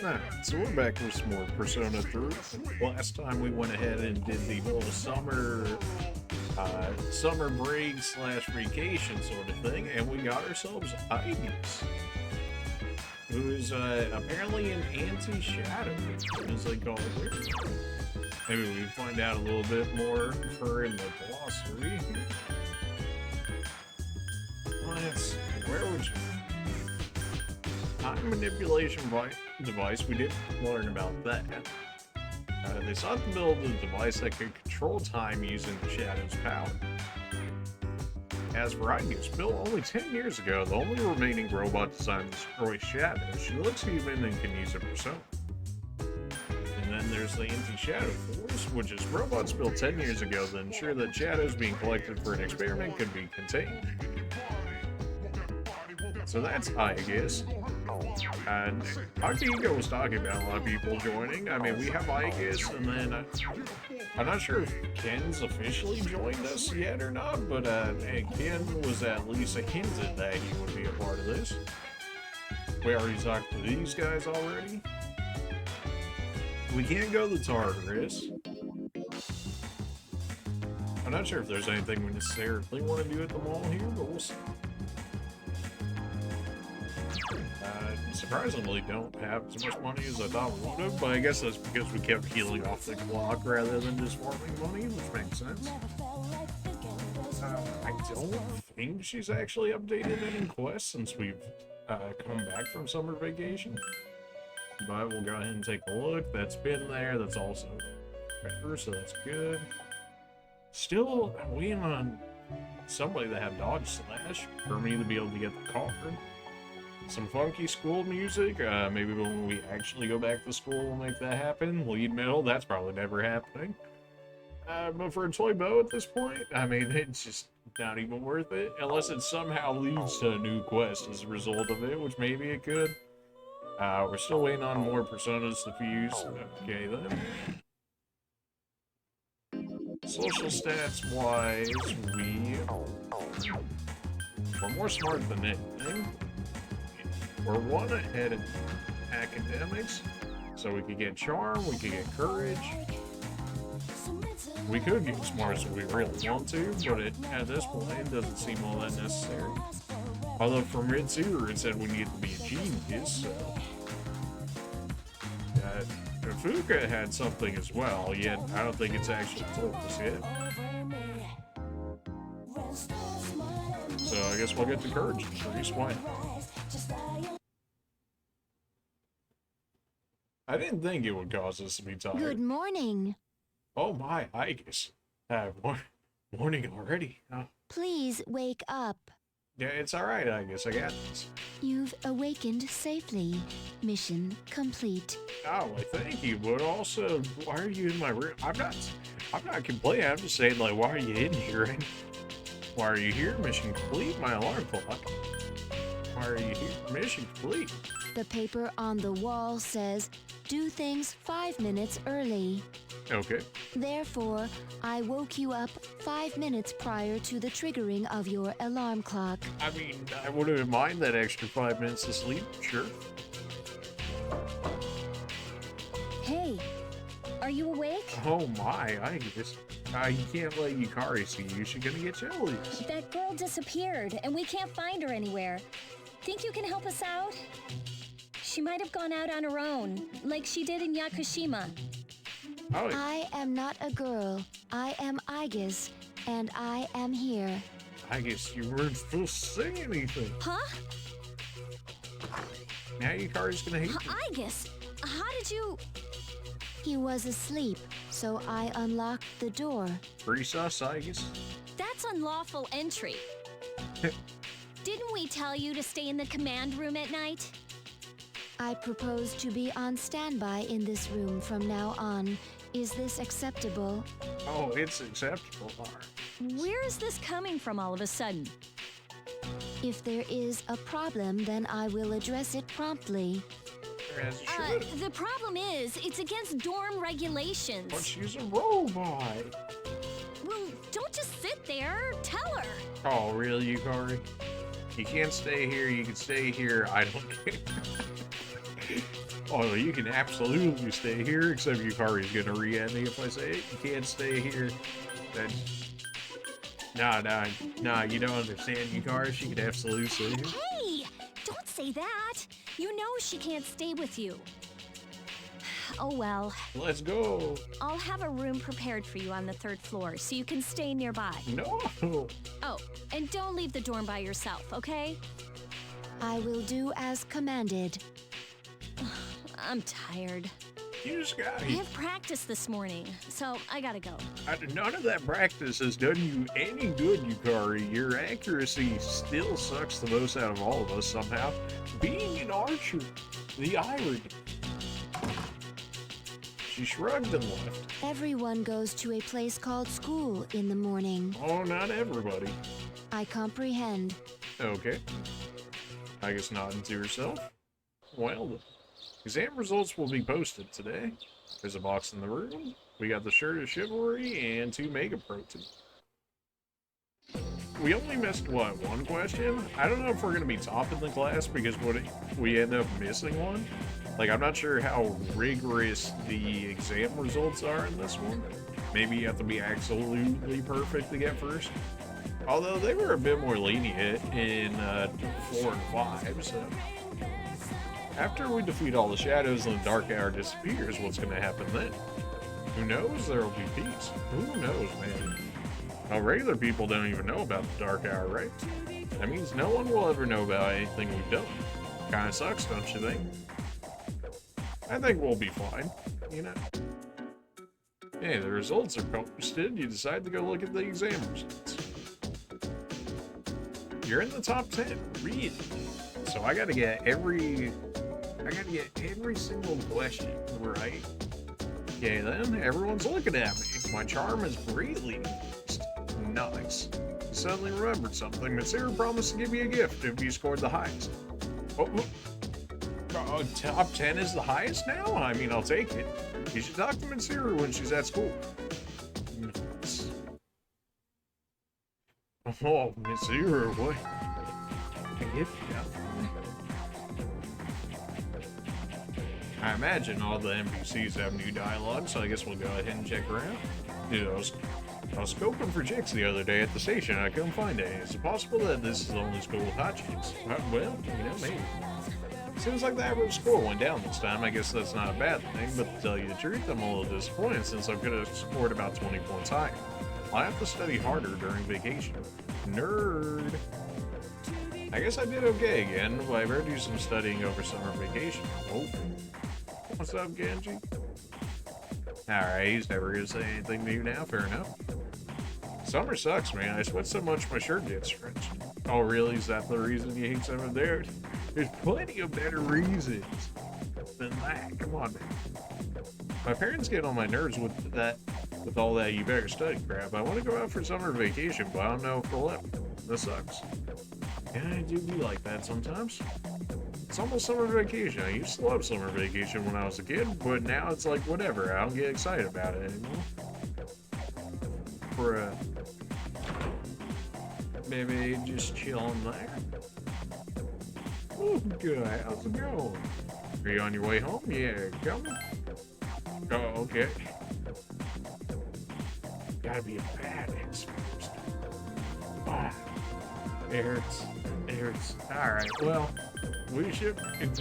Alright, so we're back with some more Persona 3. Last time we went ahead and did the little summer break slash vacation sort of thing, and we got ourselves Ibis, who's apparently an anti-shadow, as they call it. Maybe we find out a little bit more of her in the glossary. Where would you... Time manipulation device, we did learn about that. They sought to build a device that could control time using the Shadow's power. As for Ibis, built only 10 years ago, the only remaining robot designed to destroy Shadow, she looks human and can use a persona. And then there's the Anti-Shadow Force, which is robots built 10 years ago to ensure that shadows being collected for an experiment could be contained. So that's Aegis. And Akihiko was talking about a lot of people joining. I mean, we have Aegis, and then I'm not sure if Ken's officially joined us yet or not, but Ken was at least hinted that he would be a part of this. We already talked to these guys already. We can't go to Tartarus. I'm not sure if there's anything we necessarily want to do at the mall here, but we'll see. Surprisingly don't have as much money as I thought we would have, but I guess that's because we kept healing off the clock rather than just farming money, which makes sense. I don't think she's actually updated any quests since we've come back from summer vacation, but we'll go ahead and take a look. That's been there, that's also better, so that's good. Still waiting on somebody to have dodge slash for me to be able to get the card. Some funky school music, maybe when we actually go back to school we'll make that happen. Lead middle, that's probably never happening. But for a toy bow at this point, I mean, it's just not even worth it. Unless it somehow leads to a new quest as a result of it, which maybe it could. We're still waiting on more personas to fuse. Okay then. Social stats wise, we're more smart than anything. We're one ahead in academics, so we could get charm, we could get courage. We could get smart if we really want to, but at this point it doesn't seem all that necessary. Although from Ritsu it said we need to be a genius, so... Fuka had something as well, yet I don't think it's actually told us yet. So I guess we'll get the courage increase, why not? I didn't think it would cause us to be tired. Good morning. Oh my, I guess. Morning already. Oh. Please wake up. Yeah, it's alright, I guess. I got this. You've awakened safely. Mission complete. Oh, well, thank you, but also, why are you in my room? I'm not complaining. I'm just saying, like, why are you in here? Why are you here? Mission complete. My alarm clock. Why are you here? Mission complete. The paper on the wall says, do things 5 minutes early. Okay. Therefore, I woke you up 5 minutes prior to the triggering of your alarm clock. I mean, I wouldn't mind that extra 5 minutes of sleep, sure. Hey, are you awake? Oh my, I guess. You can't let Yukari see you. She's gonna get jealous. That girl disappeared, and we can't find her anywhere. Think you can help us out? She might have gone out on her own, like she did in Yakushima. Oh. I am not a girl. I am Aegis, and I am here. I guess you weren't supposed to say anything. Huh? Now Yukari's gonna hate you. Aegis, how did you... He was asleep, so I unlocked the door. Pretty sus, I guess. That's unlawful entry. Didn't we tell you to stay in the command room at night? I propose to be on standby in this room from now on. Is this acceptable? Oh, it's acceptable, Mark. Where is this coming from all of a sudden? If there is a problem, then I will address it promptly. As it should. The problem is, it's against dorm regulations. But she's a robot. Well, don't just sit there. Tell her. Oh, really, Yukari? You can't stay here. You can stay here. I don't care. Oh, you can absolutely stay here, except Yukari's gonna re-end me if I say it. You can't stay here. Then... Nah, you don't understand, Yukari. She can absolutely stay here. Hey! Don't say that! You know she can't stay with you. Oh well. Let's go. I'll have a room prepared for you on the 3rd floor so you can stay nearby. No. Oh, and don't leave the dorm by yourself, okay? I will do as commanded. I'm tired. You just got I it. have practice this morning, so I gotta go. None of that practice has done you any good, Yukari. Your accuracy still sucks the most out of all of us somehow. Being an archer, the irony. She shrugged and left. Everyone goes to a place called school in the morning. Oh, not everybody. I comprehend. Okay. I guess nodding to herself. Well, the exam results will be posted today. There's a box in the room. We got the shirt of chivalry and 2 mega protein. We only missed, what, 1 question? I don't know if we're going to be top in the class because we end up missing one. Like, I'm not sure how rigorous the exam results are in this one. Maybe you have to be absolutely perfect to get first. Although they were a bit more lenient in 4 and 5, so... After we defeat all the shadows and the dark hour disappears, what's going to happen then? Who knows? There will be peace. Who knows, man? Well, regular people don't even know about the dark hour, right? That means no one will ever know about anything we've done. Kinda sucks, don't you think? I think we'll be fine, you know? Hey, the results are posted. You decide to go look at the exam results. You're in the top 10, really? So I gotta get every single question right. Okay, then everyone's looking at me. My charm is greatly increased. Nice. You suddenly remembered something. Mitsuru promised to give you a gift if you scored the highest. Top 10 is the highest now? I mean, I'll take it. You should talk to Mitsuru when she's at school. Nice. Oh, Mitsuru, what? A gift, yeah. I imagine all the NPCs have new dialogue, so I guess we'll go ahead and check around. Dude, I was scoping for chicks the other day at the station, and I couldn't find any. Is it possible that this is the only school with hot chicks? Well, you know, maybe. Seems like the average score went down this time. I guess that's not a bad thing, but to tell you the truth, I'm a little disappointed since I could have scored about 20 points higher. I'll have to study harder during vacation. Nerd! I guess I did okay again, but I better do some studying over summer vacation. Oh. What's up, Genji? Alright, he's never gonna say anything new now, fair enough. Summer sucks, man. I sweat so much my shirt gets stretched. Oh, really? Is that the reason you hate summer there? There's plenty of better reasons than that. Come on, man. My parents get on my nerves with all that you better study crap. I want to go out for summer vacation, but I don't know if they'll let me. This sucks. Yeah, I do be like that sometimes. It's almost summer vacation. I used to love summer vacation when I was a kid, but now it's like, whatever. I don't get excited about it anymore. For maybe just chilling there. Oh, good. How's it going? Are you on your way home? Yeah, coming? Oh, okay. Gotta be a badass first. Ah, it hurts. It hurts. Alright, well, we should, in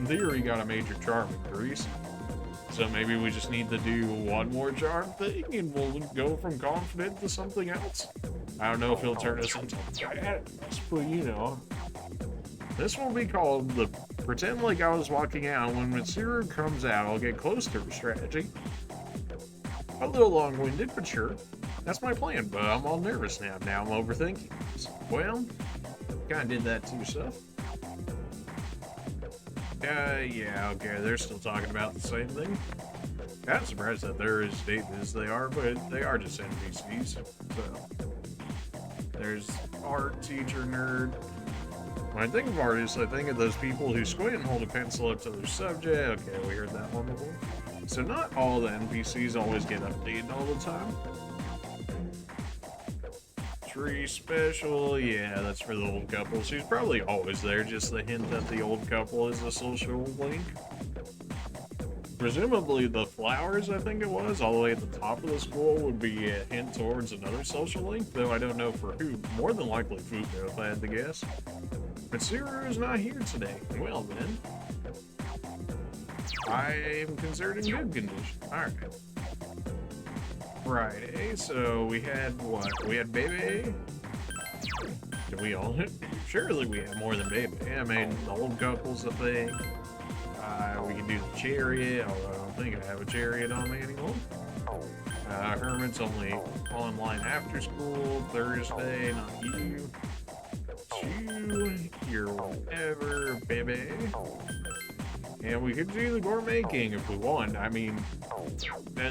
theory, got a major charm increase. So maybe we just need to do one more charm thing and we'll go from confident to something else. I don't know if he'll turn us into badass, but you know. This will be called the Pretend Like I Was Walking Out. When Mitsuru comes out, I'll get close to her strategy. A little long-winded, but sure. That's my plan, but I'm all nervous now. Now I'm overthinking this. Well, kinda did that too, stuff. Yeah, okay, they're still talking about the same thing. I'm surprised that they're as deep as they are, but they are just NPCs. So, there's art teacher nerd. When I think of artists, I think of those people who squint and hold a pencil up to their subject. Okay, we heard that one before. So not all the NPCs always get updated all the time. Tree special, yeah, that's for the old couple. She's probably always there, just the hint that the old couple is a social link. Presumably the flowers, I think it was, all the way at the top of the school would be a hint towards another social link, though I don't know for who. More than likely Fuku, if I had to guess. But Suru is not here today. Well then, I am considered in good condition. Alright. Friday, so we had what? We had Bebe. Did we all hit? Surely we had more than Bebe. I mean, the old couple's a thing. We can do the chariot, although I don't think I have a chariot on me anymore. Hermit's only online after school, Thursday, not you. You're whatever, baby. And we could do the Gourmet King if we want. I mean,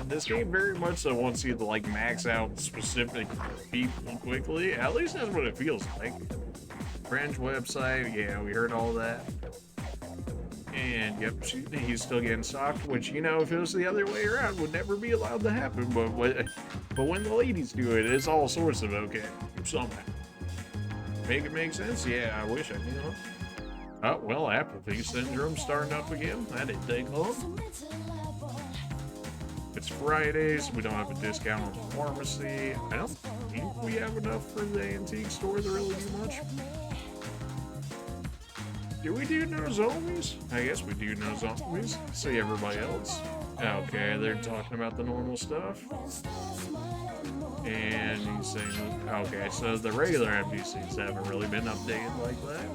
this game very much so wants you to like max out specific people quickly. At least that's what it feels like. French website, yeah, we heard all that. And yep, he's still getting stalked, which, you know, if it was the other way around, would never be allowed to happen. But when the ladies do it, it's all sorts of okay somehow. Make it make sense? Yeah, I wish I knew. Oh, well, apathy syndrome starting up again. That didn't take long. It's Fridays. We don't have a discount on the pharmacy. I don't think we have enough for the antique store to really do much. Do we do no zombies? I guess we do no zombies. See everybody else. Okay, they're talking about the normal stuff. And he's saying, okay, so the regular NPCs haven't really been updated like that.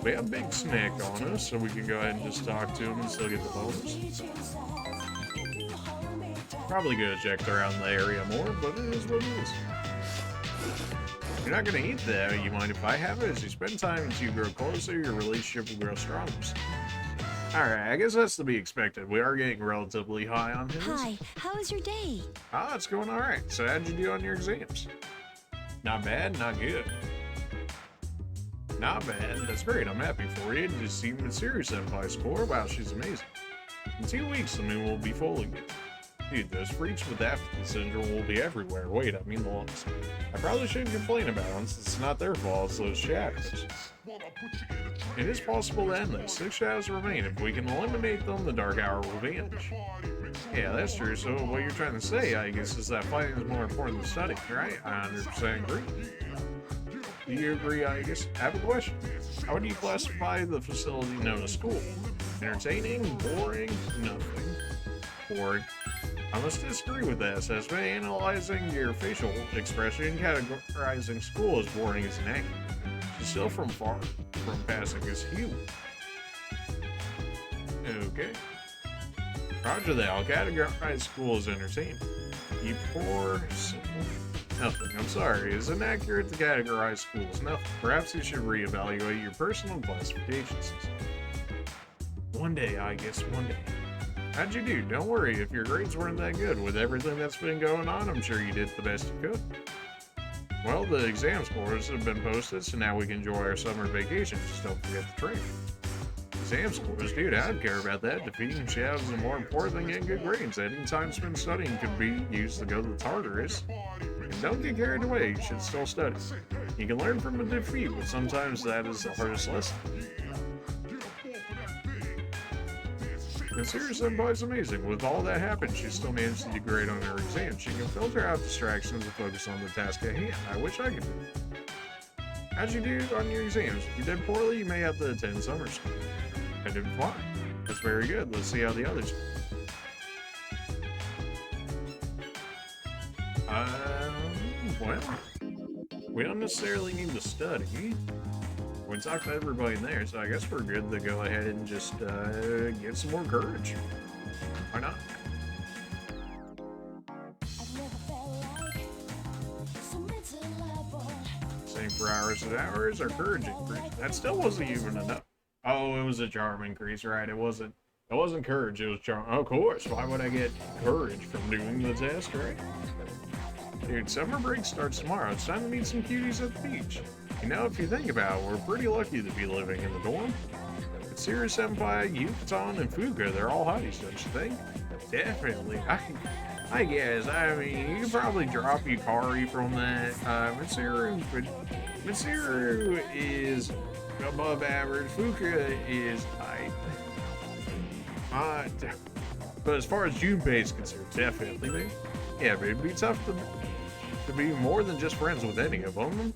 We have Big Snack on us, so we can go ahead and just talk to him and still get the bonus. Probably could have checked around the area more, but it is what it is. You're not going to eat that. You mind if I have it? As you spend time as you grow closer, your relationship will grow stronger. Alright, I guess that's to be expected. We are getting relatively high on his. Hi, how was your day? It's going alright. So how'd you do on your exams? Not bad, not good. Not bad. That's great. I'm happy for you. Just see Mitsuru Senpai score. Wow, she's amazing. In 2 weeks, the moon will be full again. Dude, those freaks with apathy syndrome will be everywhere. Wait, I mean the ones. I probably shouldn't complain about them since it's not their fault, it's those shadows. It is possible to end this. 6 shadows remain. If we can eliminate them, the dark hour will vanish. Yeah, that's true. So what you're trying to say, I guess, is that fighting is more important than studying, right? I 100% agree. Do you agree, I guess? I have a question. How would you classify the facility known as school? Entertaining? Boring? Nothing. Boring. I must disagree with that assessment. Analyzing your facial expression, categorizing school as boring is inaccurate. She's still far from passing as human. Okay. Roger that. I'll categorize school as entertaining. You poor soul. Nothing. I'm sorry. It's inaccurate to categorize school as nothing. Perhaps you should reevaluate your personal classifications. One day, I guess. One day. How'd you do? Don't worry, if your grades weren't that good. With everything that's been going on, I'm sure you did the best you could. Well, the exam scores have been posted, so now we can enjoy our summer vacation. Just don't forget the train. Exam scores? Dude, I don't care about that. Defeating shadows is more important than getting good grades. Any time spent studying could be used to go to the Tartarus. And don't get carried away, you should still study. You can learn from a defeat, but sometimes that is the hardest lesson. Mitsuru Senpai's amazing. With all that happened, she still managed to do great on her exam. She can filter out distractions and focus on the task at hand. I wish I could do it. How'd you do on your exams? If you did poorly, you may have to attend summer school. I did fine. That's very good. Let's see how the others do. Well, we don't necessarily need to study. We talked to everybody in there, so I guess we're good to go ahead and just get some more courage. Why not? Same for hours and hours, our courage increased. That still wasn't even enough. Oh, it was a charm increase, right? It wasn't courage, it was charm. Of course, why would I get courage from doing the test, right? Dude, summer break starts tomorrow. It's time to meet some cuties at the beach. You know, if you think about it, we're pretty lucky to be living in the dorm. Mitsuru Senpai, Yukaton, and Fuka, they're all hotties, don't you think? Definitely. I guess. I mean, you could probably drop Yukari from that. Mitsuru is above average. Fuka is high. But as far as Junpei is concerned, definitely, man. Yeah, but it'd be tough to be more than just friends with any of them.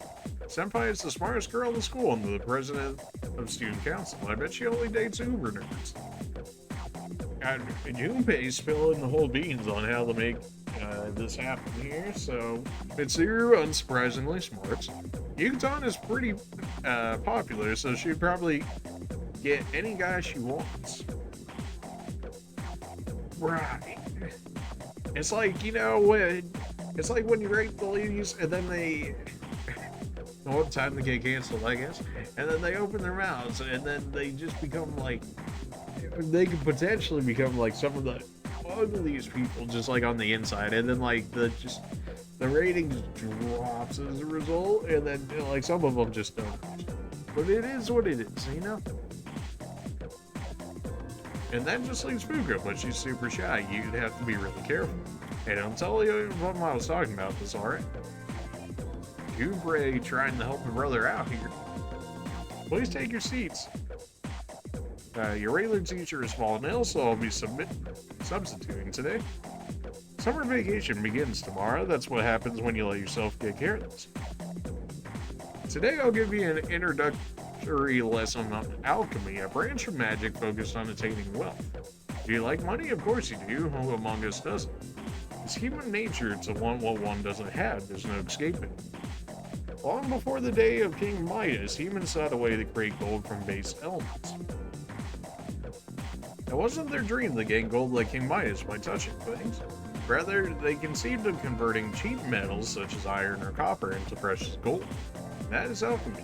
Senpai is the smartest girl in school and the president of student council. I bet she only dates uber nerds. Junpei's spilling the whole beans on how to make this happen here, so Mitsuru unsurprisingly smart. Yuton is pretty popular, so she'd probably get any guy she wants. Right. It's like, you know, it's like when you rate the ladies and then they... well, time to get canceled, I guess. And then they open their mouths and then they just become like... they could potentially become like some of the ugliest people just like on the inside. And then like the ratings drops as a result. And then like some of them just don't. But it is what it is, you know? And that just leaves Fuka, but she's super shy. You'd have to be really careful. Hey, don't tell you what I was talking about this, alright? Junpei trying to help a brother out here. Please take your seats. Your regular teacher is fallen ill, so I'll be substituting today. Summer vacation begins tomorrow. That's what happens when you let yourself get careless. Today I'll give you an introductory lesson on alchemy, a branch of magic focused on attaining wealth. Do you like money? Of course you do. Who among us doesn't? It's human nature to want what one doesn't have. There's no escaping. Long before the day of King Midas, humans sought a way to create gold from base elements. It wasn't their dream to gain gold like King Midas by touching things. Rather, they conceived of converting cheap metals such as iron or copper into precious gold. That is alchemy.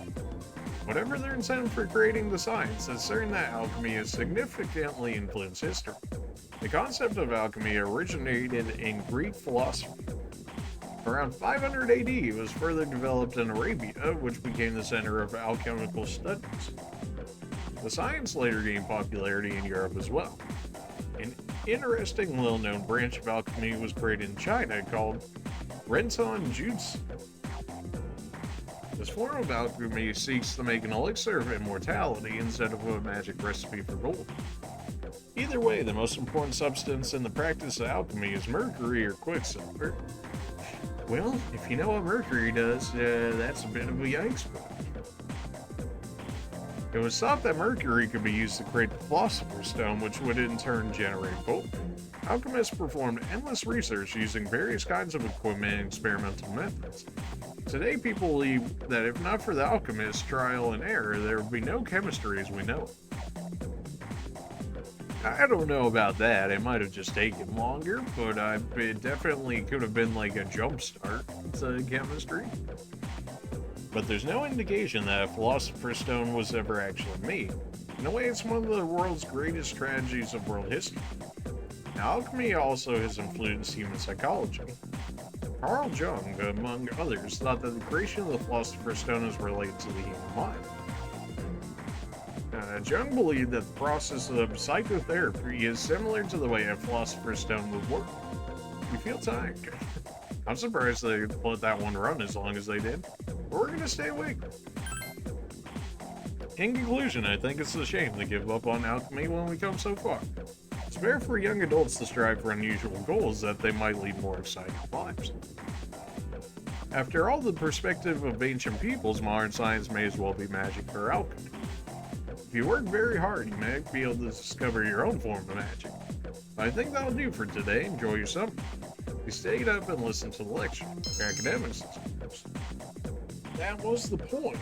Whatever their incentive for creating the science, it's certain that alchemy has significantly influenced history. The concept of alchemy originated in Greek philosophy. Around 500 AD, it was further developed in Arabia, which became the center of alchemical studies. The science later gained popularity in Europe as well. An interesting little-known branch of alchemy was created in China called Renton Jutsu. This form of alchemy seeks to make an elixir of immortality instead of a magic recipe for gold. Either way, the most important substance in the practice of alchemy is mercury or quicksilver. Well, if you know what mercury does, that's a bit of a yikes. It was thought that mercury could be used to create the philosopher's stone, which would in turn generate gold. Alchemists performed endless research using various kinds of equipment and experimental methods. Today, people believe that if not for the alchemist's trial and error, there would be no chemistry as we know it. I don't know about that. It might have just taken longer, but it definitely could have been like a jump start to chemistry. But there's no indication that a philosopher's stone was ever actually made. In a way, it's one of the world's greatest tragedies of world history. Now, alchemy also has influenced human psychology. Carl Jung, among others, thought that the creation of the philosopher's stone is related to the human mind. Jung believed that the process of psychotherapy is similar to the way a philosopher's stone would work. You feel tired. I'm surprised they let that one run as long as they did. But we're gonna stay awake. In conclusion, I think it's a shame to give up on alchemy when we come so far. It's fair for young adults to strive for unusual goals that they might lead more exciting lives. After all, the perspective of ancient peoples, modern science may as well be magic or alchemy. If you work very hard, you may be able to discover your own form of magic. I think that'll do for today. Enjoy your summer. You stayed up and listened to the lecture. Academics, of course. That was the point.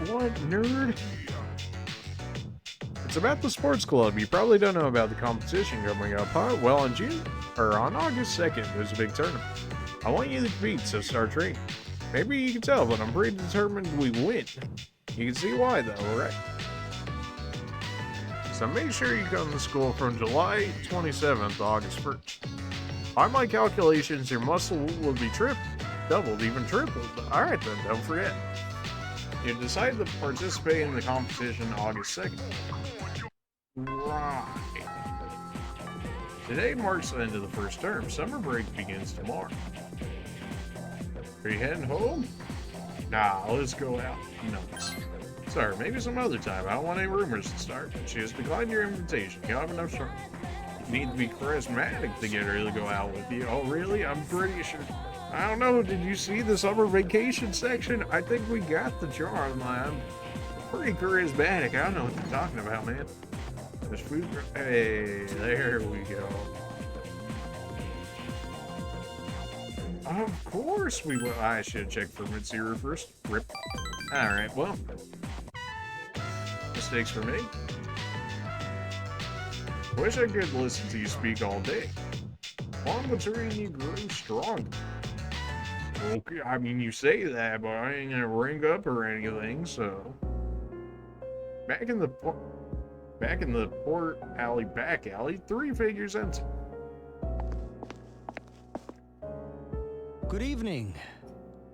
What, nerd? It's about the sports club. You probably don't know about the competition coming up, huh? Well, on August 2nd, there's a big tournament. I want you to compete, so start training. Maybe you can tell, but I'm pretty determined we win. You can see why, though, right? So make sure you come to school from July 27th to August 1st. By my calculations, your muscle will be doubled, even tripled. Alright then, don't forget. You decide to participate in the competition August 2nd. Right. Today marks the end of the first term. Summer break begins tomorrow. Are you heading home? Nah, let's go out. Nice. Sorry, maybe some other time. I don't want any rumors to start. She has declined your invitation. You don't have enough charm. You need to be charismatic to get her to go out with you. Oh, really? I'm pretty sure. I don't know. Did you see the summer vacation section? I think we got the charm. I'm pretty charismatic. I don't know what you're talking about, man. There's food. Hey, there we go. Of course we will. I should check for Mitsuru first. Rip. Alright, well. Mistakes for me. Wish I could listen to you speak all day. Long Mitsuru, you grow strong. Okay, I mean, you say that, but I ain't gonna ring up or anything, so. Back in the port alley, back alley, 3 figures empty. Good evening.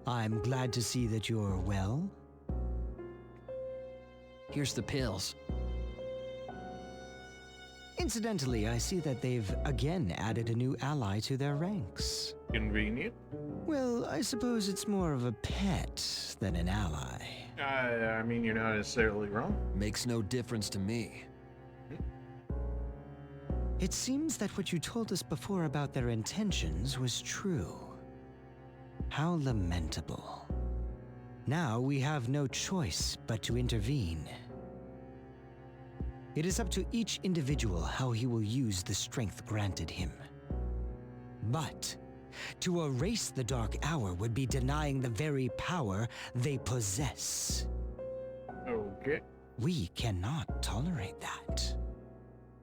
I'm glad to see that you're well. Here's the pills. Incidentally, I see that they've again added a new ally to their ranks. Convenient. Well, I suppose it's more of a pet than an ally. I mean, you're not necessarily wrong. Makes no difference to me. It seems that what you told us before about their intentions was true. How lamentable. Now we have no choice but to intervene. It is up to each individual how he will use the strength granted him. But to erase the Dark Hour would be denying the very power they possess. Okay. We cannot tolerate that.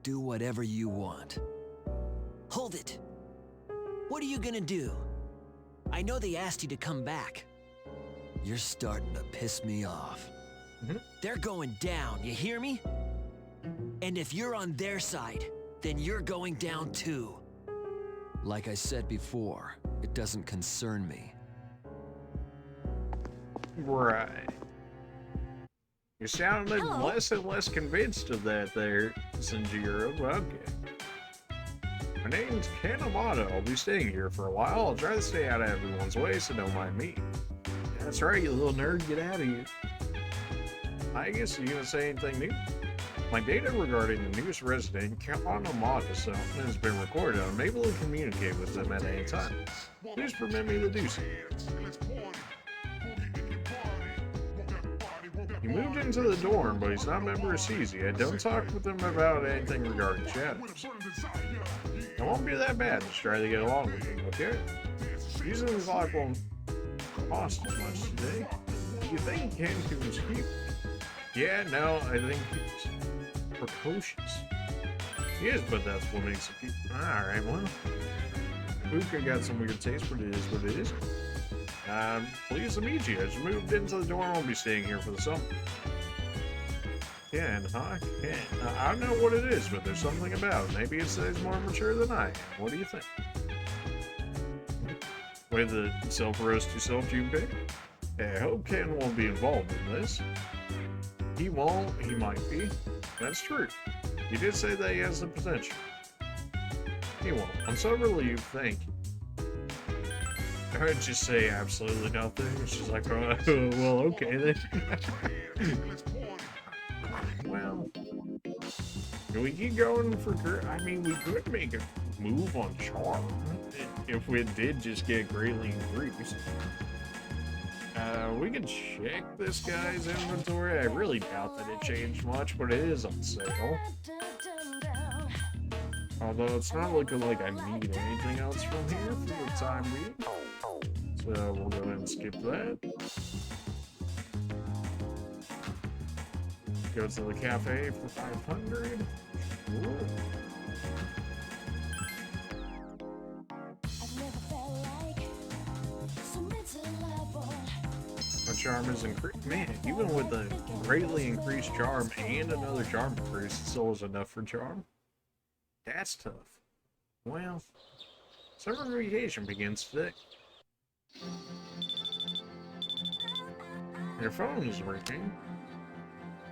Do whatever you want. Hold it! What are you gonna do? I know they asked you to come back. You're starting to piss me off. They're going down, you hear me? And if you're on their side, then you're going down too. Like I said before, it doesn't concern me. Right. You sounded Hello. less and less convinced of that there, Sanjiro. Okay. My name's Ken Amato. I'll be staying here for a while. I'll try to stay out of everyone's way, so don't mind me. That's right, you little nerd. Get out of here. I guess you gonna say anything new? My data regarding the newest resident, Ken Amato, has been recorded. I'm able to communicate with them at any time. Please permit me to do so. He moved into the dorm, but he's not a member of CZ yet. Don't talk with him about anything regarding shadows. It won't be that bad. Just try to get along with him, okay? Using the clock won't cost as much today. Do you think Ken can keep? Yeah, no, I think he's precocious. He is, but that's what makes it keep. Alright, well. Puka got some weird taste, but it is what it is. Pleased to meet you. I just moved into the dorm. I'll be staying here for the summer. Ken, huh? Ken. I don't know what it is, but there's something about it. Maybe it's that he's more mature than I am. What do you think? Way the self-roast yourself, Junpei? Hey, I hope Ken won't be involved in this. He won't. He might be. That's true. You did say that he has the potential. He won't. I'm so relieved. Thank you. I would just say absolutely nothing. She's like, oh, well, okay then. Well, can we keep going for? I mean, we could make a move on charm if we did just get greatly increased. We can check this guy's inventory. I really doubt that it changed much, but it is on sale. Although it's not looking like I need anything else from here for the time being. So we'll go ahead and skip that. Go to the cafe for 500. Ooh. My charm is increased. Man, even with the greatly increased charm and another charm increase, it still is enough for charm. That's tough. Well, summer vacation begins today. Your phone is ringing.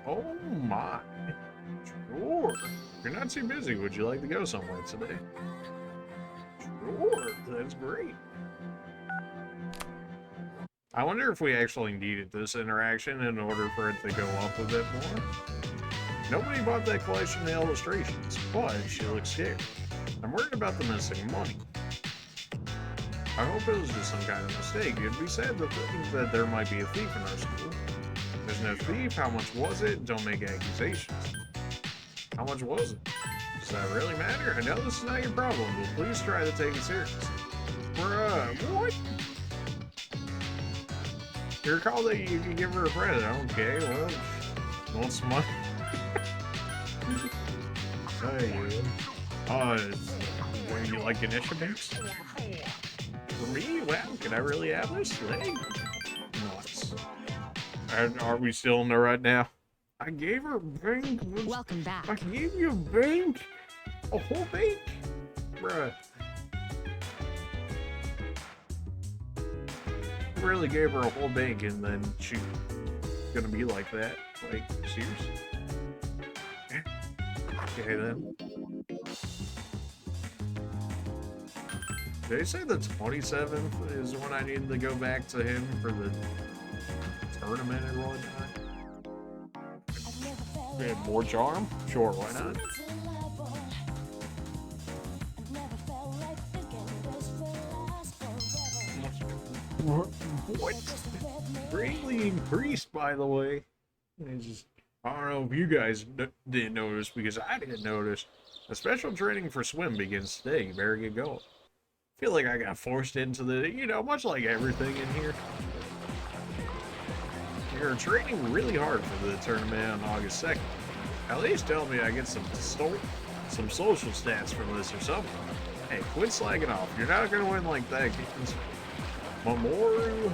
Oh my. Sure. If you're not too busy, would you like to go somewhere today? Sure, that's great. I wonder if we actually needed this interaction in order for it to go up a bit more. Nobody bought that collection of illustrations, but she looks scared. I'm worried about the missing money. I hope it was just some kind of mistake. It'd be sad to think that there might be a thief in our school. There's no thief. How much was it? Don't make accusations. How much was it? Does that really matter? I know this is not your problem, but please try to take it seriously. Bruh, what? You recall that you could give her a present. Okay, well, want some money? Hey, where you like Ganesha Banks? For me? Wow, can I really have this? Hey, nice. Are we still in there right now? I gave her a bank. Welcome back. I gave you a bank? A whole bank? Bruh. Really gave her a whole bank and then she's gonna be like that? Like, seriously? Okay then. Did they say the 27th is when I need to go back to him for the tournament and whatnot? And more charm? Sure, why not? What? Greatly increased, by the way. It's just, I don't know if you guys didn't notice, because I didn't notice. A special training for swim begins today. You better get going. I feel like I got forced into the, you know, much like everything in here. You're training really hard for the tournament on August 2nd. At least tell me I get some social stats from this or something. Hey, quit slagging off. You're not gonna win like that, kids. Mamoru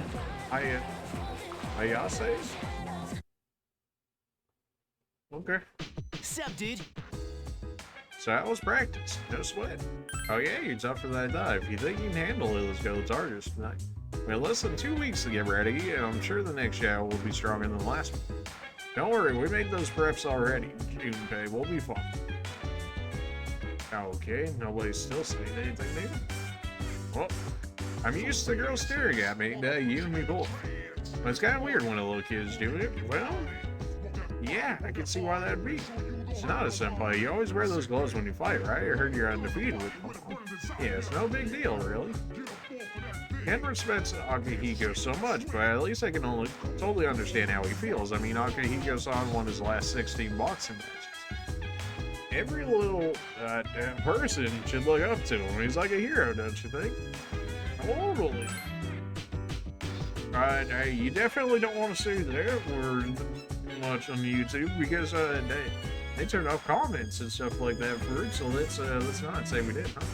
Ayase? Okay. Sup, dude? So how was practice? No sweat. Oh yeah, you're tough for that dive. If you think you can handle it, let's go to Tartarus tonight. We have less than 2 weeks to get ready, and I'm sure the next show will be stronger than the last one. Don't worry, we made those preps already. Okay, we'll be fine. Okay, nobody's still saying anything, maybe? Well, I'm used to girls staring at me, you and me both. But it's kind of weird when a little kid's doing it. Well, yeah, I can see why that'd be. It's not a senpai. You always wear those gloves when you fight, right? I heard you're undefeated with them. Yeah, it's no big deal, really. Ken respects Akihiko so much, but at least I can totally understand how he feels. I mean, Akihiko-san won his last 16 boxing matches. Every little person should look up to him. He's like a hero, don't you think? Totally. Hey, you definitely don't want to see that word much on YouTube because they turn off comments and stuff like that for it. So let's not say we did, huh?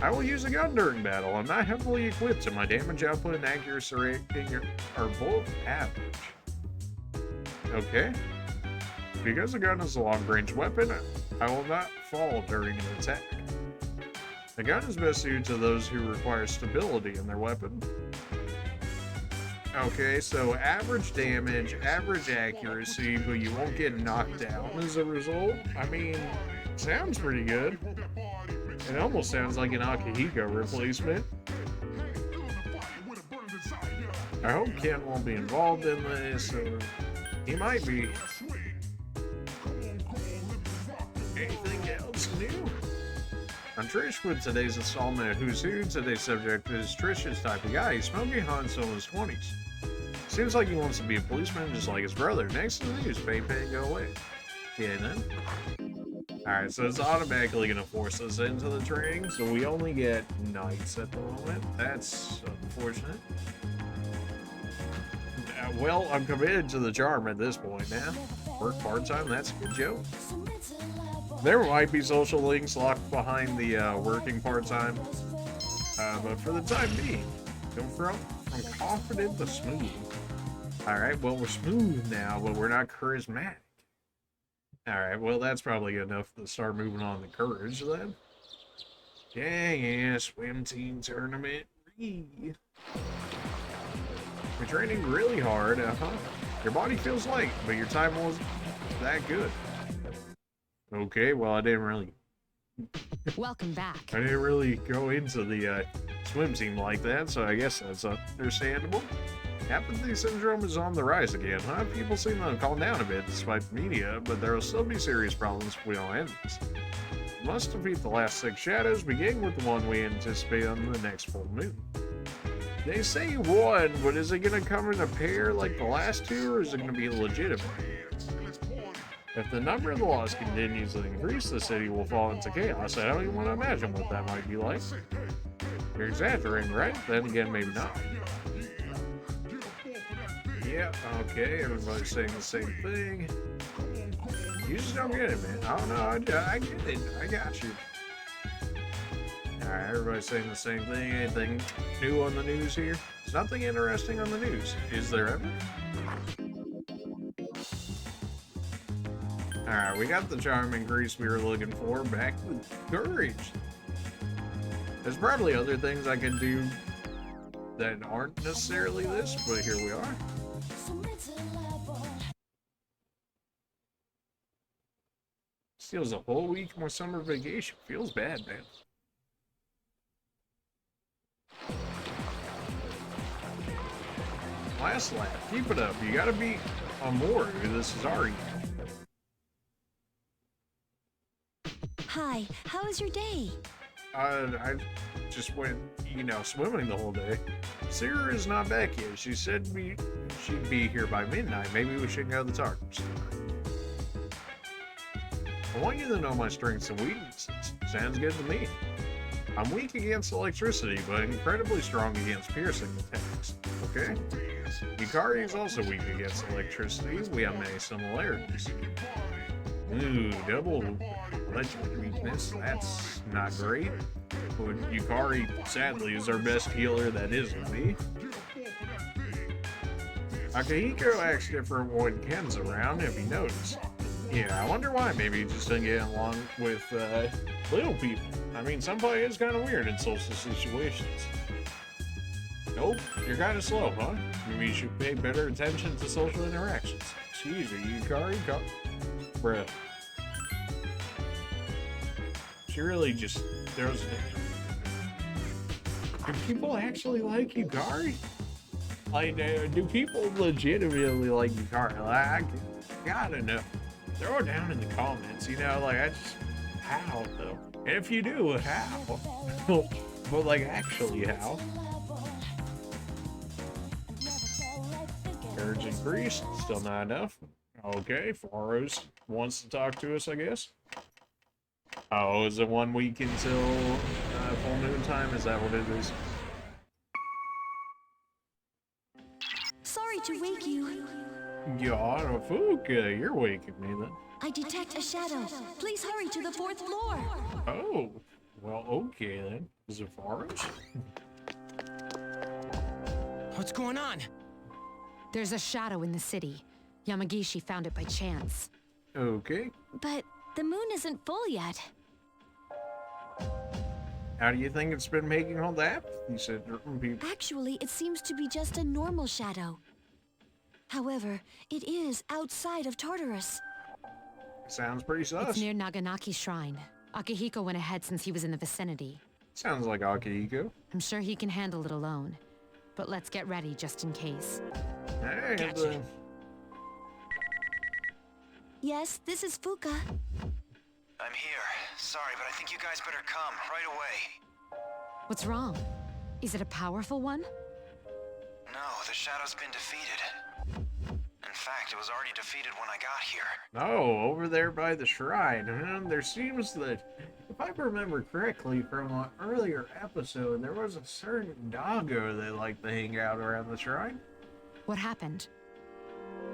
I will use a gun during battle. I'm not heavily equipped, and my damage output and accuracy rating are both average. Okay. Because the gun is a long-range weapon, I will not fall during an attack. The gun is best suited to those who require stability in their weapon. Okay, so average damage, average accuracy, but you won't get knocked down as a result. I mean, sounds pretty good. It almost sounds like an Akihiko replacement. I hope Ken won't be involved in this, or he might be. Anything else new? On Trish with today's installment of Who's Who, today's subject is Trish's type of guy. He's smoking hot still in his 20s. Seems like he wants to be a policeman just like his brother. Next to the news, pain, go away. Yeah, then. Alright, so it's automatically going to force us into the training, so we only get nights at the moment. That's unfortunate. Well, I'm committed to the charm at this point now. Work part-time, that's a good joke. There might be social links locked behind the working part-time, but for the time being, go from confident to smooth. Alright, well, we're smooth now, but we're not charismatic. Alright, well, that's probably enough to start moving on to courage, then. Yeah, swim team tournament. We're training really hard, Your body feels light, but your time wasn't that good. Okay, well, I didn't really... Welcome back. I didn't really go into the swim team like that, so I guess that's understandable. Apathy syndrome is on the rise again, huh? People seem to calm down a bit despite the media, but there will still be serious problems if we don't end this. We must defeat the last 6 shadows, beginning with the one we anticipate on the next full moon. They say one, but is it going to come in a pair like the last 2, or is it going to be legitimate? If the number of the lost continues to increase, the city will fall into chaos. I don't even want to imagine what that might be like. You're exaggerating, right? Then again, maybe not. Yeah, okay, everybody's saying the same thing. You just don't get it, man. I don't know, I get it. I got you. Alright, everybody's saying the same thing. Anything new on the news here? There's nothing interesting on the news. Is there ever? Alright, we got the charm increase we were looking for. Back with courage. There's probably other things I can do that aren't necessarily this, but here we are. Steals a whole week more summer vacation. Feels bad, man. Last lap. Keep it up. You gotta be on board. This is Ari. Hi, how was your day? I just went, swimming the whole day. Sarah is not back yet. She said she'd be here by midnight. Maybe we should go to the Targums. I want you to know my strengths and weaknesses. Sounds good to me. I'm weak against electricity, but incredibly strong against piercing attacks. Okay? Yukari is also weak against electricity. We have many similarities. Ooh, double electric weakness. That's not great. But Yukari, sadly, is our best healer that isn't me. Akihiko acts different when Ken's around, if you notice. Yeah, I wonder why. Maybe he just didn't get along with little people. I mean, somebody is kind of weird in social situations. Nope, you're kind of slow, huh? Maybe you should pay better attention to social interactions. Jeez, are you Yukari? Bruh. She really just throws it in. Do people actually like Yukari? Like, do people legitimately like Yukari? Like, I gotta know. Throw it down in the comments, how though? And if you do, how? But actually how? Courage increased, still not enough. Okay, Faros wants to talk to us, I guess. Oh, is it 1 week until full moon time? Is that what it is? Sorry to wake you. Yeah, Fuka, you're waking me then. I detect a shadow. Please hurry to the 4th floor. Oh, well, okay then. Is it Faros? What's going on? There's a shadow in the city. Yamagishi found it by chance. Okay. But the moon isn't full yet. How do you think it's been making all that? You said people. Actually, it seems to be just a normal shadow. However, it is outside of Tartarus. Sounds pretty sus. It's near Naganaki Shrine. Akihiko went ahead since he was in the vicinity. Sounds like Akihiko. I'm sure he can handle it alone. But let's get ready just in case. Hey, Gotcha. Yes, this is Fuka. I'm here. Sorry, but I think you guys better come right away. What's wrong? Is it a powerful one? No, the Shadow's been defeated. In fact, it was already defeated when I got here. Oh, over there by the shrine. There seems that, if I remember correctly from an earlier episode, there was a certain doggo that liked to hang out around the shrine. What happened?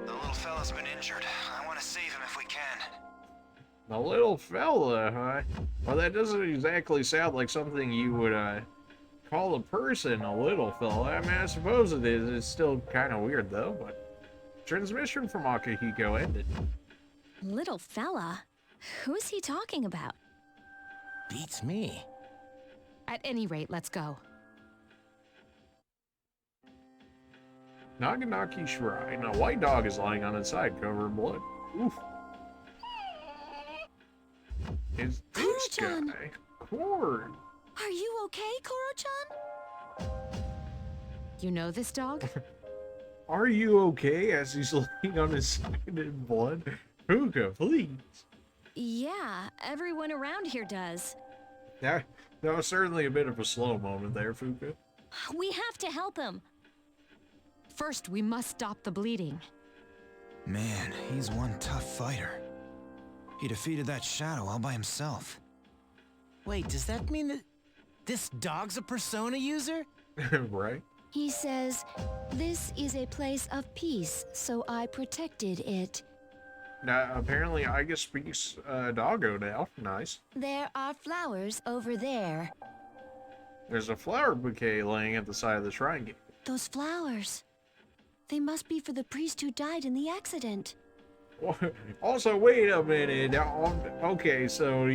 The little fella's been injured. I want to save him if we can. The little fella, huh? Well, that doesn't exactly sound like something you would, call a person a little fella. I mean, I suppose it is. It's still kind of weird, though, but... Transmission from Akihiko ended. Little fella? Who's he talking about? Beats me. At any rate, let's go. Naganaki Shrine. A white dog is lying on its side, covered in blood. Oof. It's this Koro-chan! guy. Cord. Are you okay, Koro-chan? You know this dog? Are you okay? As he's laying on his side in blood. Fuka, please. Yeah, everyone around here does. That was certainly a bit of a slow moment there, Fuka. We have to help him. First, we must stop the bleeding. Man, he's one tough fighter. He defeated that shadow all by himself. Wait, does that mean that this dog's a persona user? Right? He says, "This is a place of peace, so I protected it." Now, apparently Iga speaks doggo now. Nice. There are flowers over there. There's a flower bouquet laying at the side of the shrine gate. Those flowers. They must be for the priest who died in the accident. Also, wait a minute. Okay, so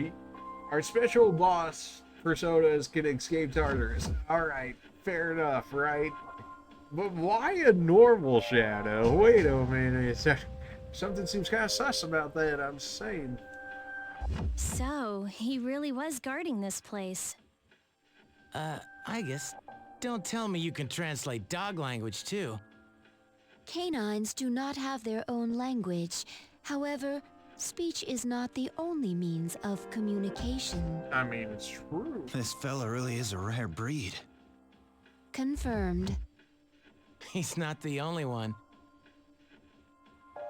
our special boss personas can escape Tartarus. Alright, fair enough, right? But why a normal shadow? Wait a minute. Something seems kind of sus about that, I'm saying. So, he really was guarding this place. I guess. Don't tell me you can translate dog language, too. Canines do not have their own language. However, speech is not the only means of communication. I mean, it's true. This fella really is a rare breed. Confirmed. He's not the only one.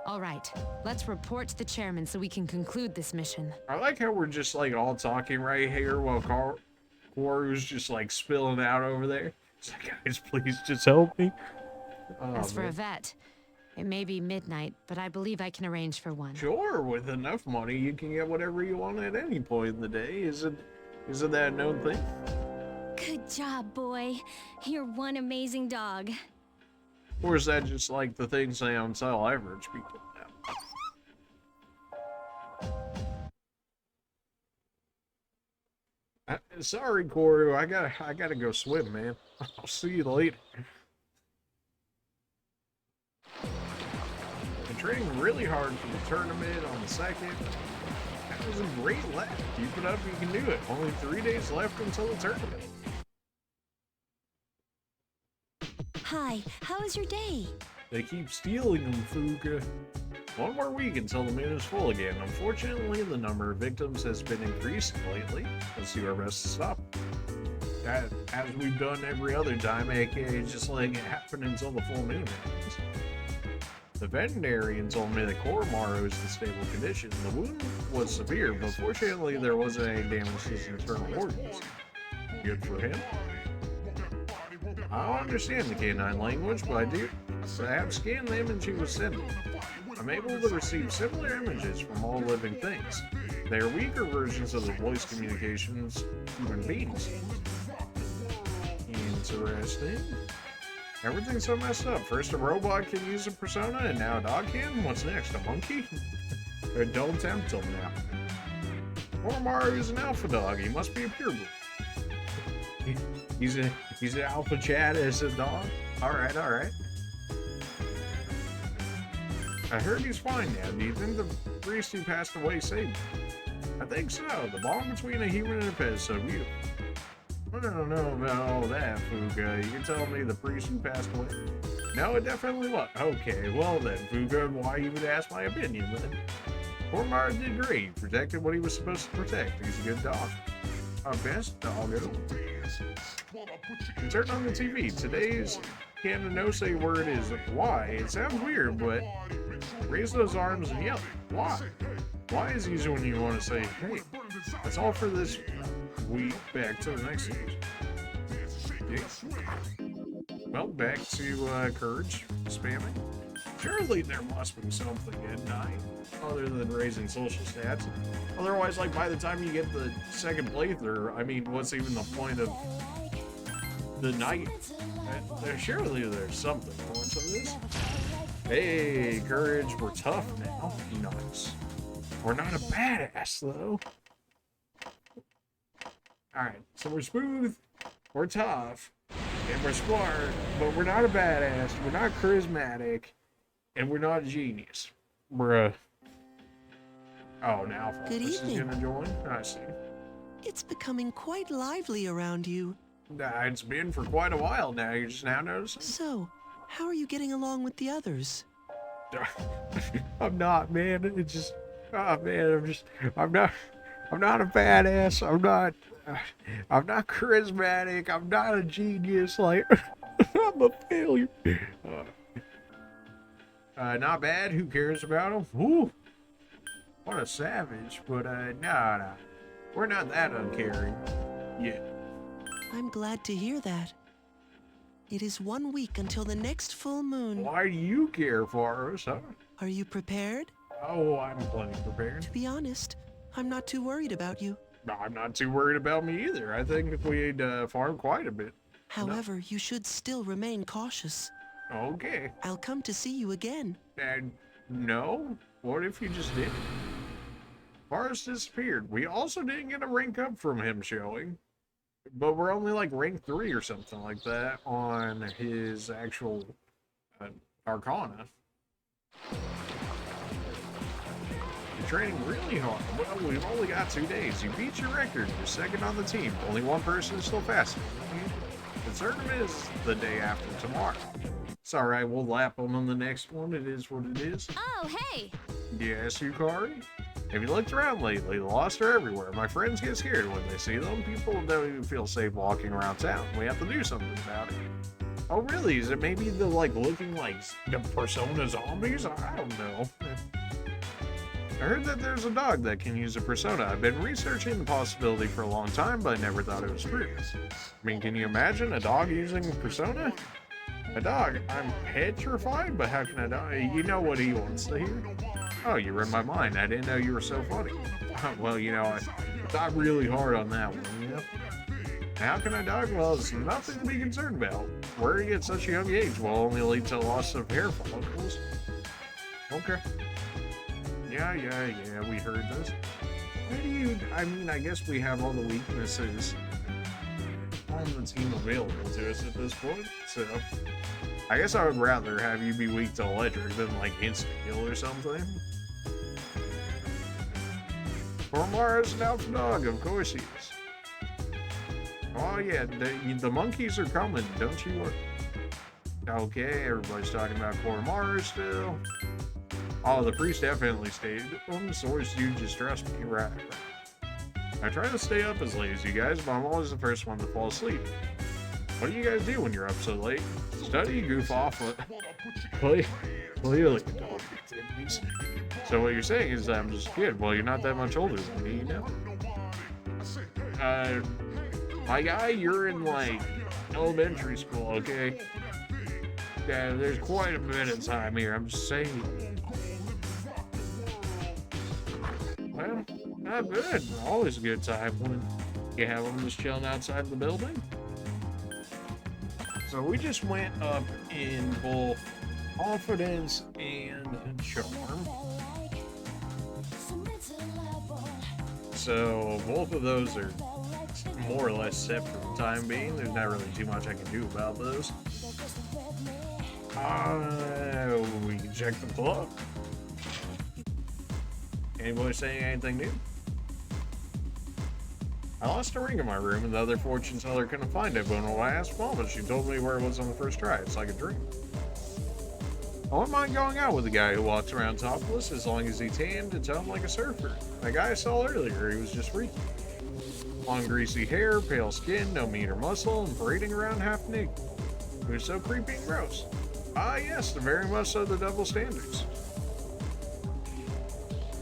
All right, let's report to the chairman so we can conclude this mission. I like how we're just like all talking right here while Koru's just like spilling out over there. It's like, guys, please just help me. Oh, As for man. a vet, it may be midnight, but I believe I can arrange for one. Sure, with enough money, you can get whatever you want at any point in the day. Isn't that a known thing? Good job, boy. You're one amazing dog. Or is that just like the things they don't tell average people now? Sorry, Koru, I gotta go swim, man. I'll see you later. Been training really hard for the tournament on the 2nd. That was a great lap. Keep it up, you can do it. Only 3 days left until the tournament. Hi, how was your day? They keep stealing them, Fuka. One more week until the moon is full again. Unfortunately, the number of victims has been increasing lately. Let's do our best to stop it. As we've done every other time, aka just letting it happen until the full moon happens. The veterinarian told me that Koromaru is in stable condition. The wound was severe, but fortunately there wasn't any damage to his internal organs. Good for him. I don't understand the canine language, but I do. So I have scanned the image he was sending. I'm able to receive similar images from all living things. They are weaker versions of the voice communications human beings. Interesting. Everything's so messed up. First a robot can use a persona, and now a dog can? What's next, a monkey? Don't tempt him now. Koromaru is an alpha dog. He must be a purebred. He's an alpha chat as a dog? Alright. I heard he's fine now. Do you think the priest who passed away saved him? I think so. The bond between a human and a pet is so beautiful. I don't know about all that, Fuka. You can tell me the priest who passed away? No, it definitely was. Okay, well then, Fuka, why you would ask my opinion then? Koromaru did great. He protected what he was supposed to protect. He's a good dog. Our best doggo. Turn on the TV. Today's Canonose word is why. It sounds weird, but raise those arms and yell. Why? Why is easy when you want to say, hey. That's all for this week. Back to the next one. Yeah. Well, back to Courage spamming. Surely there must be something at night other than raising social stats. Otherwise, like, by the time you get the second playthrough, I mean, what's even the point of the night? Surely there's something more to this. Hey, Courage, we're tough now. Nice. We're not a badass, though. Alright, so we're smooth, we're tough, and we're smart, but we're not a badass, we're not charismatic, and we're not a genius. Bruh. Oh, now Good this evening. is gonna join? I see. It's becoming quite lively around you. Nah, it's been for quite a while now, you're just now noticing? So, How are you getting along with the others? I'm not, man. It's just, oh man, I'm not a badass. I'm not charismatic. I'm not a genius. Like, I'm a failure. Not bad. Who cares about him? Ooh, what a savage. But nah, we're not that uncaring yet. I'm glad to hear that. It is 1 week until the next full moon. Why do you care for us, huh? Are you prepared? Oh, I'm plenty prepared. To be honest, I'm not too worried about you. I'm not too worried about me either. I think we'd farm quite a bit. However, you should still remain cautious. Okay. I'll come to see you again. And no? What if you just did? Forrest disappeared. We also didn't get a rank up from him showing. But we're only like rank 3 or something like that on his actual Arcana. You're training really hard. Well, we've only got 2 days. You beat your record. You're second on the team. Only one person is still faster. The tournament is the day after tomorrow. It's alright, we'll lap them on the next one. It is what it is. Oh, hey! Yes, Yukari? Have you looked around lately? The lost are everywhere. My friends get scared when they see them. People don't even feel safe walking around town. We have to do something about it. Oh, really? Is it maybe the, looking like the Persona zombies? I don't know. I heard that there's a dog that can use a Persona. I've been researching the possibility for a long time, but I never thought it was true. I mean, can you imagine a dog using Persona? A dog? I'm petrified, but how can a dog? You know what he wants to hear? Oh, you read my mind. I didn't know you were so funny. Well, you know, I thought really hard on that one, you know? How can a dog? Well, it's nothing to be concerned about. Worrying at such a young age will only lead to loss of hair follicles. Okay. Yeah, we heard this. How do you, I mean, I guess we have all the weaknesses on the team available to us at this point, so I guess I would rather have you be weak to electric than like instant kill or something. Koromara's an alpha dog, of course he is. Oh yeah, the monkeys are coming, don't you worry. Okay, everybody's talking about Koromara still. Oh, the priest definitely stayed. The source, you just trust me, right? I try to stay up as late as you guys, but I'm always the first one to fall asleep. What do you guys do when you're up so late? Study, goof off, clearly adult activities. So what you're saying is that I'm just a kid. Well, you're not that much older than me, you know? My guy, you're in, like, elementary school, okay? Yeah, there's quite a bit of time here, I'm just saying. Well, not good. Always a good time when you have them just chilling outside the building. So we just went up in both confidence and charm. So both of those are more or less set for the time being. There's not really too much I can do about those. We can check the club. Anybody saying anything new? I lost a ring in my room and the other fortune teller couldn't find it, but when I asked Mama, she told me where it was on the first try. It's like a dream. I wouldn't mind going out with a guy who walks around topless as long as he tanned and toned like a surfer. The guy I saw earlier, he was just freaky. Long greasy hair, pale skin, no meat or muscle, and parading around half naked. It was so creepy and gross. Ah yes, very much so the double standards.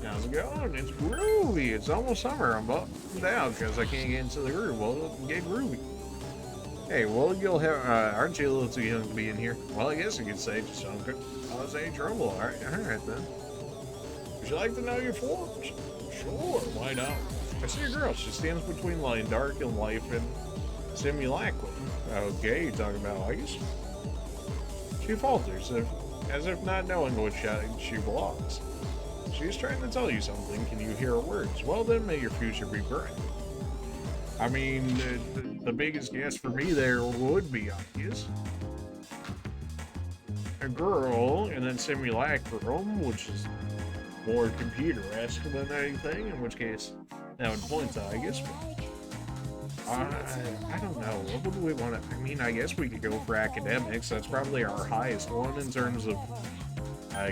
How's it going? It's groovy. It's almost summer. I'm up and down because I can't get into the groove. Well, get groovy. Hey, well, you'll have, aren't you a little too young to be in here? Well, I guess you could say just don't cause any trouble. All right then. Would you like to know your forms? Sure, why not? I see a girl. She stands between light, dark and life and simulacrum. Okay, you talking about ice? She falters, as if not knowing which side she belongs. She's trying to tell you something. Can you hear her words? Well then, may your future be bright. I mean, the biggest guess for me there would be obvious. A girl, and then simulacrum, which is more computer-esque than anything, in which case that would point to, I guess. I don't know. What would we want to... I mean, I guess we could go for academics. That's probably our highest one in terms of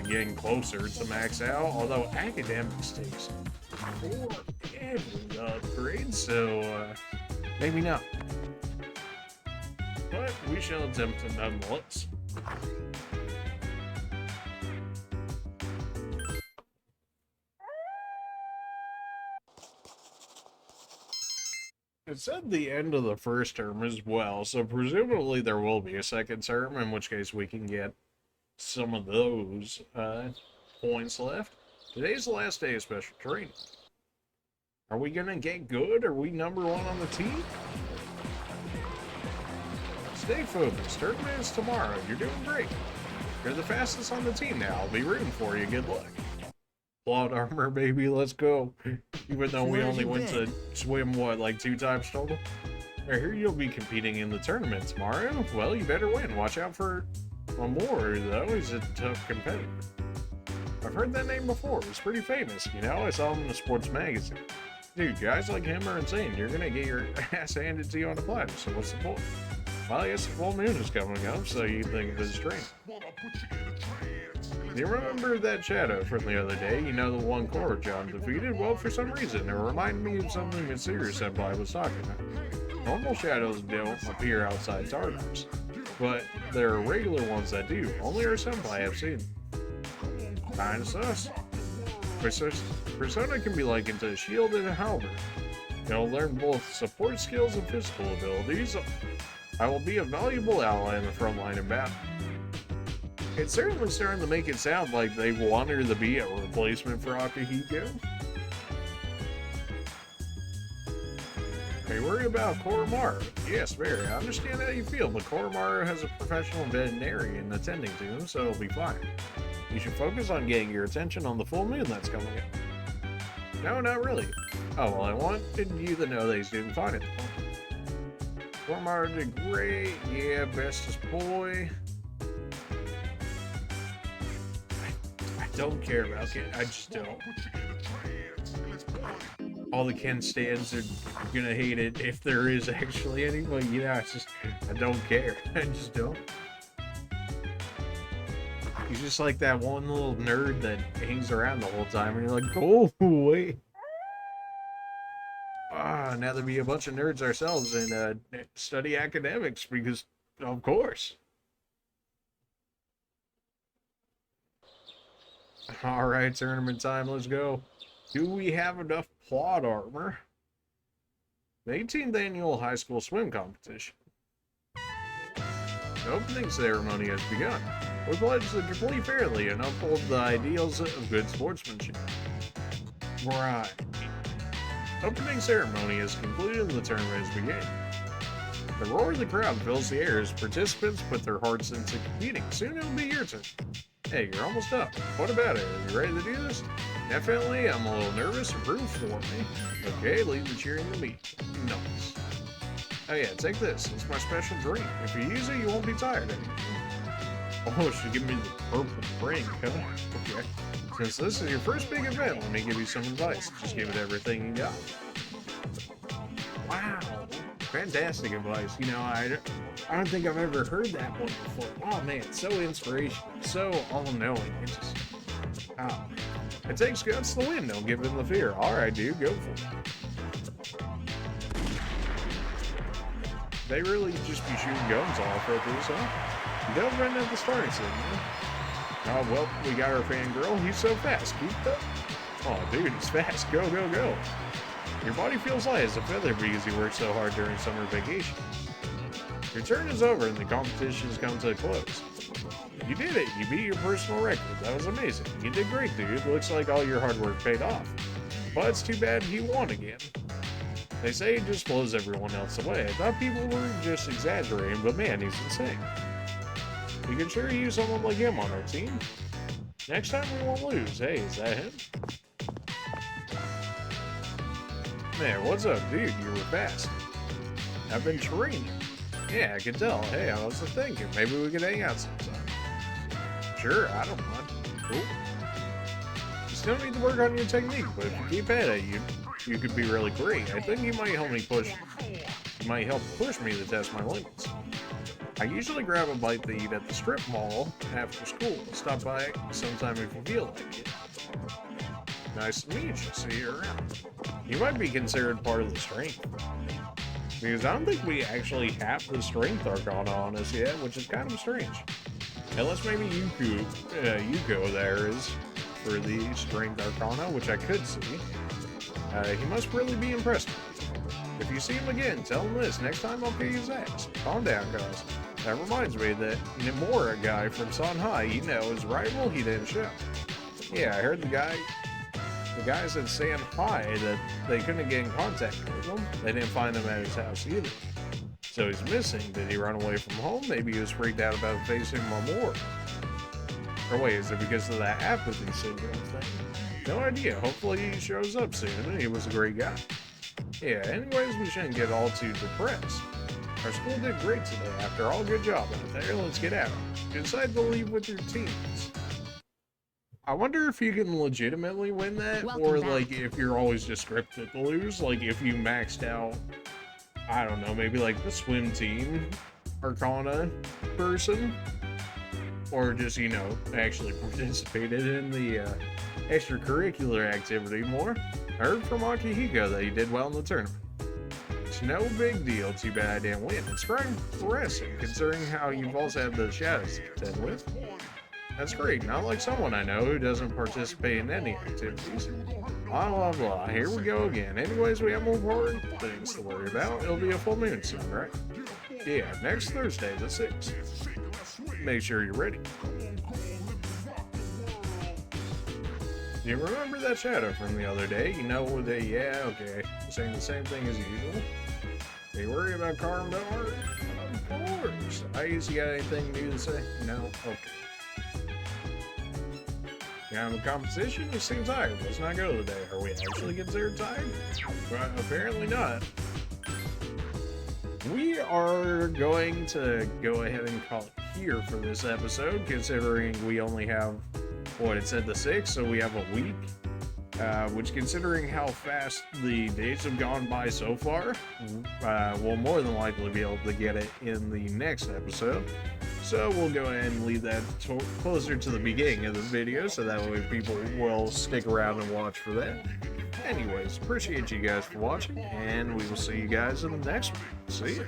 getting closer to max out. Although academics takes forever to upgrade, so maybe not. But we shall attempt it nonetheless. It said the end of the first term as well, so presumably there will be a second term, in which case we can get some of those points left. Today's the last day of special training. Are we gonna get good? Are we number one on the team? Stay focused. Tournament is tomorrow. You're doing great. You're the fastest on the team now. I'll be rooting for you. Good luck. Plot armor, baby, let's go. Even though we only went to swim, what, like 2 times total? I hear you'll be competing in the tournament tomorrow. Well, you better win. Watch out for Amor, though. He's a tough competitor. I've heard that name before. He's pretty famous, you know? I saw him in a sports magazine. Dude, guys like him are insane. You're gonna get your ass handed to you on a platter, so what's the point? Well, I guess the full moon is coming up, so you think of his strength. Do you remember that shadow from the other day? You know, the one core John defeated? Well, for some reason, it reminded me of something Mysterious Senpai was talking about. Normal shadows don't appear outside Tartarus, but there are regular ones that do. Only our Senpai have seen them. Kinda sus. Persona can be likened to a shield and a halberd. You'll learn both support skills and physical abilities. I will be a valuable ally in the front line of battle. It's certainly starting to make it sound like they want her to be a replacement for Akihiko. Are you worried about Koromaru? Yes, very. I understand how you feel, but Koromaru has a professional veterinarian attending to him, so it'll be fine. You should focus on getting your attention on the full moon that's coming in. No, not really. Oh, well, I wanted you to know that he's doing fine at the moment. Koromaru did great. Yeah, bestest boy. I don't care about Ken. I just don't. All the Ken stands are gonna hate it if there is actually any. But yeah, it's just, I don't care. I just don't. He's just like that one little nerd that hangs around the whole time, and you're like, go away. Now there'd be a bunch of nerds ourselves and study academics because, of course. Alright, tournament time, let's go. Do we have enough plot armor? The 18th annual high school swim competition. The opening ceremony has begun. We pledge to complete fairly and uphold the ideals of good sportsmanship. Right. Opening ceremony is concluded and the tournament has begun. The roar of the crowd fills the air as participants put their hearts into competing. Soon it'll be your turn. Hey, you're almost up. What about it? Are you ready to do this? Definitely, I'm a little nervous. Root for me. Okay, leave the cheering to me. Nice. Oh yeah, take this. It's my special drink. If you use it, you won't be tired anymore. Oh, she give me the purple drink, huh? Okay. Since this is your first big event, let me give you some advice. Just give it everything you got. Wow. Fantastic advice. You know, I don't think I've ever heard that one before. Oh man, so inspirational. So all-knowing. It just... Oh. It takes guts to win. Don't give in the fear. Alright, dude, go for it. They really just be shooting guns off at this, huh? You don't run at the starting signal. Oh, well, we got our fangirl. He's so fast. Keep up. Oh, dude, he's fast. Go, go, go. Your body feels light as a feather because you worked so hard during summer vacation. Your turn is over and the competition has come to a close. You did it. You beat your personal record. That was amazing. You did great, dude. Looks like all your hard work paid off. But it's too bad he won again. They say he just blows everyone else away. I thought people were just exaggerating, but man, he's insane. We could sure use someone like him on our team. Next time we won't lose. Hey, is that him? Man, what's up, dude? You were fast. I've been training. Yeah, I can tell. Hey, I was thinking, maybe we could hang out sometime. Sure, I don't mind. Cool. You still need to work on your technique, but if you keep at it, you could be really great. I think you might help push me to test my limits. I usually grab a bite to eat at the strip mall after school. Stop by sometime if you feel like it. Nice to meet you. See you around. You might be considered part of the strength. Because I don't think we actually have the strength arcana on us yet, which is kind of strange. Unless maybe Yuko there is for the strength arcana, which I could see. He must really be impressed. If you see him again, tell him this. Next time I'll kick his ass. Calm down, cuz. That reminds me that Nimura guy from Sanhai, you know, his rival, he didn't show. Yeah, I heard the guys at Sanhai that they couldn't get in contact with him. They didn't find him at his house either. So he's missing. Did he run away from home? Maybe he was freaked out about facing Mamor. Or wait, is it because of that apathy syndrome thing? No idea. Hopefully he shows up soon. He was a great guy. Yeah, anyways, we shouldn't get all too depressed. Our school did great today. After all, good job out there. Let's get out. You decide to leave with your teammates. I wonder if you can legitimately win that, or like if you're always just scripted to lose. Like if you maxed out, I don't know, maybe like the swim team Arcana person, or just, you know, actually participated in the extracurricular activity more. I heard from Akihiko that he did well in the tournament. It's no big deal. Too bad I didn't win. It's quite impressive considering how you've also had the shadows to contend with. That's great. Not like someone I know who doesn't participate in any activities. Blah, blah, blah. Here we go again. Anyways, we have more important things to worry about. It'll be a full moon soon, right? Yeah, next Thursday at 6. Make sure you're ready. Do you remember that shadow from the other day? You know that, yeah, okay. Saying the same thing as usual. Are you worried about Carmdor? Of course. You got anything new to say? No? Okay. Now, in the competition, you seem tired. Let's not go today. Are we actually considered tired? Well, apparently not. We are going to go ahead and call it here for this episode, considering we only have, what, it said the 6th, so we have a week. Which, considering how fast the days have gone by so far, we'll more than likely be able to get it in the next episode. So we'll go ahead and leave that closer to the beginning of the video, so that way people will stick around and watch for that. Anyways, appreciate you guys for watching, and we will see you guys in the next one. See ya.